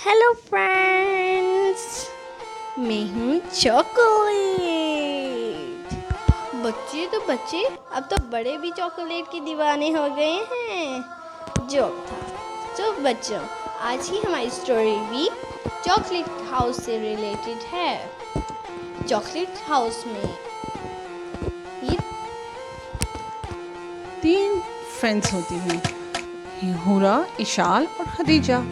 Hello friends, मैं हूँ chocolate. बच्चे तो बच्चे, अब तो बड़े भी चॉकलेट के दीवाने हो गए हैं। जोक था। तो बच्चों, आज की हमारी स्टोरी भी चॉकलेट हाउस से रिलेटेड है। चॉकलेट हाउस में ये 3 फ्रेंड्स होती हैं, हुरा, इशाल और खदीजा।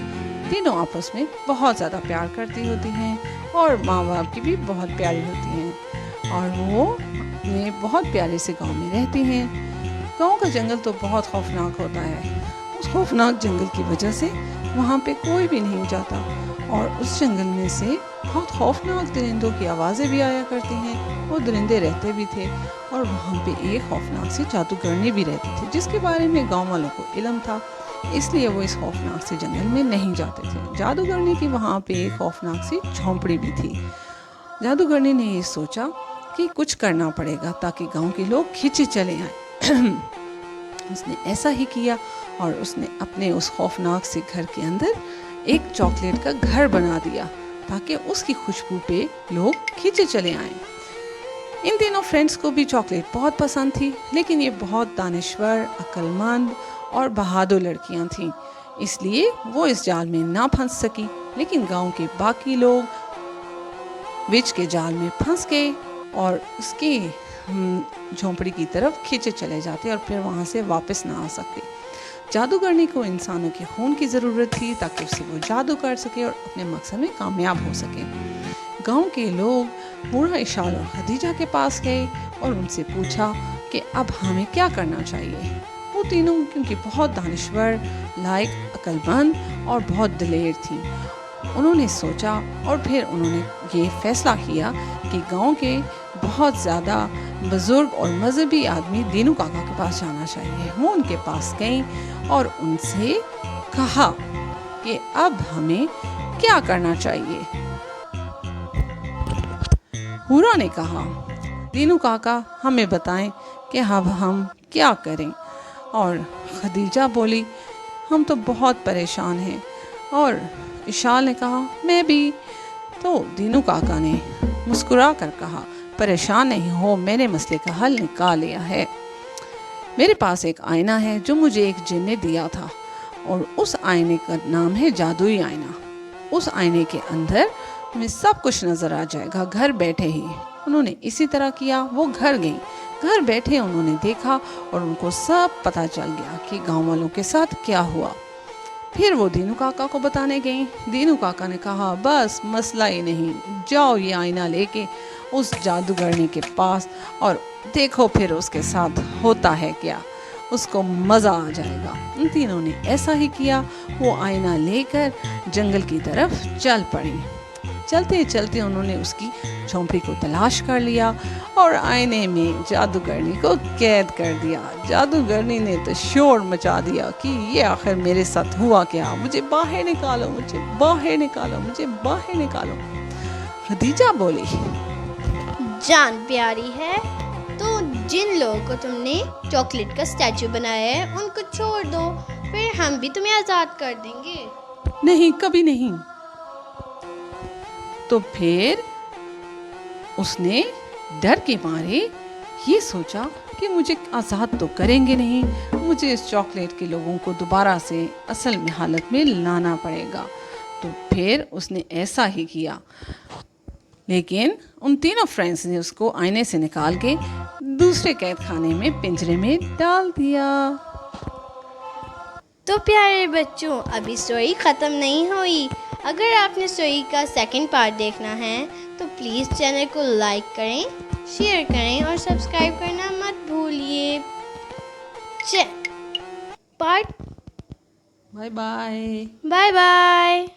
तीनों आपस में बहुत ज़्यादा प्यार करती होती हैं और माँ बाप की भी बहुत प्यारी होती हैं और वो अपने बहुत प्यारे से गांव में रहती हैं। गांव का जंगल तो बहुत खौफनाक होता है। उस खौफनाक जंगल की वजह से वहाँ पे कोई भी नहीं जाता और उस जंगल में से बहुत खौफनाक दरिंदों की आवाज़ें भी आया करती हैं। वो दरिंदे रहते भी थे और वहाँ पे एक खौफनाक सी जादूगरनी भी रहती थी जिसके बारे में गांव वालों को इल्म था, इसलिए वो इस खौफनाक से जंगल में नहीं जाते थे। जादूगरनी की वहाँ पे एक खौफनाक सी झोंपड़ी भी थी। जादूगरनी ने ये सोचा कि कुछ करना पड़ेगा ताकि गांव के लोग खींचे चले आए। उसने ऐसा ही किया और उसने अपने उस खौफनाक से घर के अंदर एक चॉकलेट का घर बना दिया ताकि उसकी खुशबू पे लोग खींचे चले आएं। इन तीनों फ्रेंड्स को भी चॉकलेट बहुत पसंद थी, लेकिन ये बहुत दानिश्वर, अक्लमंद और बहादुर लड़कियां थीं, इसलिए वो इस जाल में ना फंस सकी। लेकिन गांव के बाकी लोग विच के जाल में फंस गए और उसकी झोंपड़ी की तरफ खींचे चले जाते और फिर वहाँ से वापस ना आ सकते। जादूगरनी को इंसानों के खून की ज़रूरत थी ताकि उससे वो जादू कर सके और अपने मकसद में कामयाब हो सके। गांव के लोग बूढ़ा इशाल और खदीजा के पास गए और उनसे पूछा कि अब हमें क्या करना चाहिए। वो तीनों क्योंकि बहुत दानिश्वर, लायक, अक्लमंद और बहुत दिलेर थी, उन्होंने सोचा और फिर उन्होंने ये फैसला किया कि गांव के बहुत ज़्यादा बुजुर्ग और मजहबी आदमी दीनू काका के पास जाना चाहिए। वो उनके पास गई और उनसे कहा कि अब हमें क्या करना चाहिए। हुरा ने कहा, दीनू काका हमें बताएं कि अब हम क्या करें। और खदीजा बोली, हम तो बहुत परेशान हैं। और इशाल ने कहा, मैं भी। तो दीनू काका ने मुस्कुरा कर कहा, परेशान नहीं हो, मैंने मसले का हल निकाल लिया है। मेरे पास एक आईना है जो मुझे एक जिन ने दिया था और उस आईने का नाम है जादुई आईना। उस आईने के अंदर हमें सब कुछ नजर आ जाएगा घर बैठे ही। उन्होंने इसी तरह किया। वो घर गई, घर बैठे उन्होंने देखा और उनको सब पता चल गया कि गांव वालों के साथ क्या हुआ। फिर वो दीनू काका को बताने गई। दीनू काका ने कहा, बस मसला ही नहीं, जाओ ये आईना लेके उस जादूगरनी के पास और देखो फिर उसके साथ होता है क्या, उसको मज़ा आ जाएगा। उन तीनों ने ऐसा ही किया। वो आईना लेकर जंगल की तरफ चल पड़ी। चलते चलते उन्होंने उसकी झोंपड़ी को तलाश कर लिया और आईने में जादूगरनी को कैद कर दिया। जादूगरनी ने तो शोर मचा दिया कि ये आखिर मेरे साथ हुआ क्या, मुझे बाहर निकालो, मुझे बाहर निकालो, मुझे बाहर निकालो। खदीजा बोली, जान प्यारी है तो जिन लोगों को तुमने चॉकलेट का स्टैचू बनाया है उनको छोड़ दो, फिर हम भी तुम्हें आज़ाद कर देंगे। नहीं, कभी नहीं। तो फिर उसने डर के मारे ये सोचा कि मुझे आज़ाद तो करेंगे नहीं, मुझे इस चॉकलेट के लोगों को दोबारा से असल में हालत में लाना पड़ेगा। तो फिर उसने ऐसा ही किया। लेकिन उन तीनों फ्रेंड्स ने उसको आईने से निकाल के दूसरे कैद खाने में पिंजरे में डाल दिया। तो प्यारे बच्चों, अभी स्टोरी ख़त्म नहीं हुई। अगर आपने स्टोरी का सेकंड पार्ट देखना है तो प्लीज़ चैनल को लाइक करें, शेयर करें और सब्सक्राइब करना मत भूलिए। Part bye bye. Bye bye.